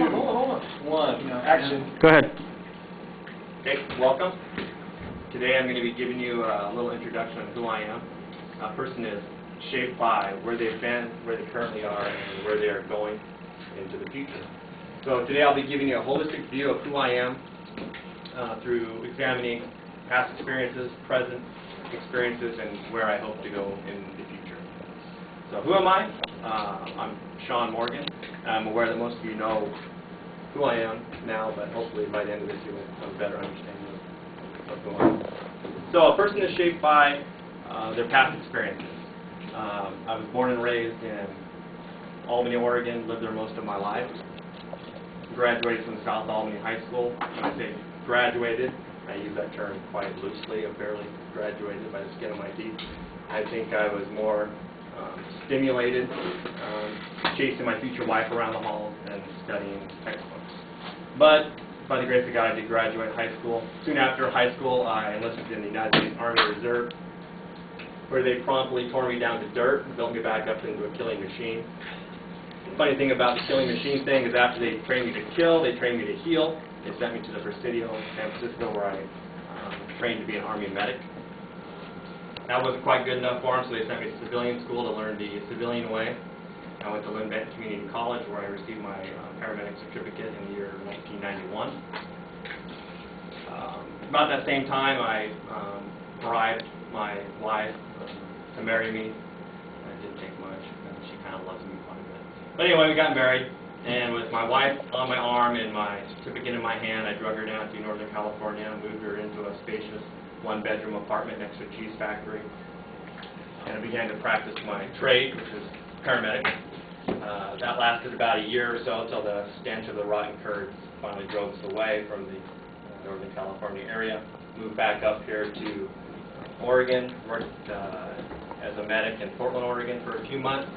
hold on. One, action. Go ahead. Okay, welcome. Today I'm going to be giving you a little introduction on who I am. A person is shaped by where they've been, where they currently are, and where they are going into the future. So today I'll be giving you a holistic view of who I am through examining past experiences, present experiences, and where I hope to go in the future. So who am I? I'm Sean Morgan. I'm aware that most of you know who I am now, but hopefully by the end of this you will have a better understanding of who I am. So a person is shaped by their past experiences. I was born and raised in Albany, Oregon, lived there most of my life. Graduated from South Albany High School. When I say graduated, I use that term quite loosely. I barely graduated by the skin of my teeth. I think I was more stimulated, chasing my future wife around the halls and studying textbooks. But by the grace of God, I did graduate high school. Soon after high school, I enlisted in the United States Army Reserve, where they promptly tore me down to dirt and built me back up into a killing machine. The funny thing about the killing machine thing is after they trained me to kill, they trained me to heal. They sent me to the Presidio in San Francisco, where I trained to be an Army medic. That wasn't quite good enough for them, so they sent me to civilian school to learn the civilian way. I went to Lynn Benton Community College, where I received my paramedic certificate in the year 1991. About that same time, I bribed my wife to marry me. It didn't take much, and she kind of loves me quite a bit. But anyway, we got married, and with my wife on my arm and my certificate in my hand, I drug her down to Northern California and moved her into a spacious one-bedroom apartment next to a cheese factory. And I began to practice my trade, which is paramedic. That lasted about a year or so until the stench of the rotten curds finally drove us away from the Northern California area. Moved back up here to Oregon, worked as a medic in Portland, Oregon for a few months,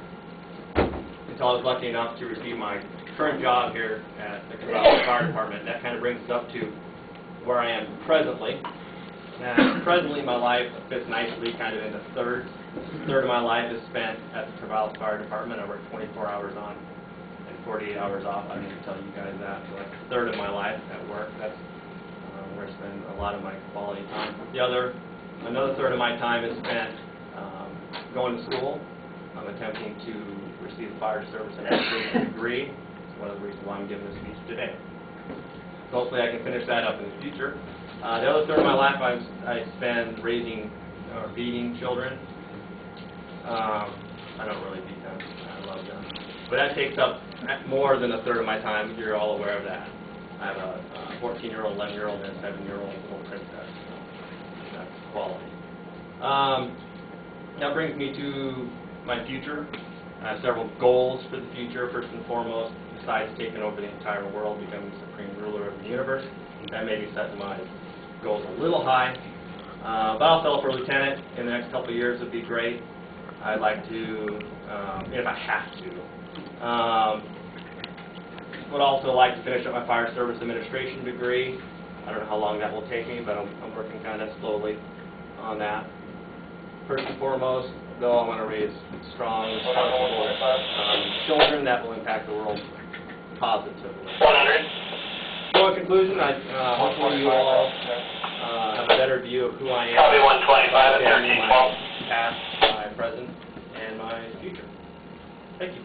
until I was lucky enough to receive my current job here at the Corvallis Fire Department. That kind of brings us up to where I am presently. Now, presently, my life fits nicely kind of into thirds. A third of my life is spent at the Corvallis Fire Department. I work 24 hours on and 48 hours off. I don't need to tell you guys that. So that's a third of my life at work. That's where I spend a lot of my quality time. Another third of my time is spent going to school. I'm attempting to receive a fire service administration degree. That's one of the reasons why I'm giving this speech today. So hopefully I can finish that up in the future. The other third of my life I spend raising or beating children. I don't really beat them. I love them. But that takes up more than a third of my time. You're all aware of that. I have a 14-year-old, 11-year-old, and a 7-year-old little princess. So that's quality. That brings me to my future. I have several goals for the future. First and foremost, besides taking over the entire world, becoming the supreme ruler of the universe. That may be setting my goals a little high. But I'll settle for a lieutenant in the next couple of years would be great. I'd like to, if I have to. Would also like to finish up my fire service administration degree. I don't know how long that will take me, but I'm working kind of slowly on that. First and foremost, though, I want to raise strong, responsible children that will impact the world positively. 100. So in conclusion, hopefully you all have a better view of who I am. Copy 125 at 1312. My past, my present, and my future. Thank you.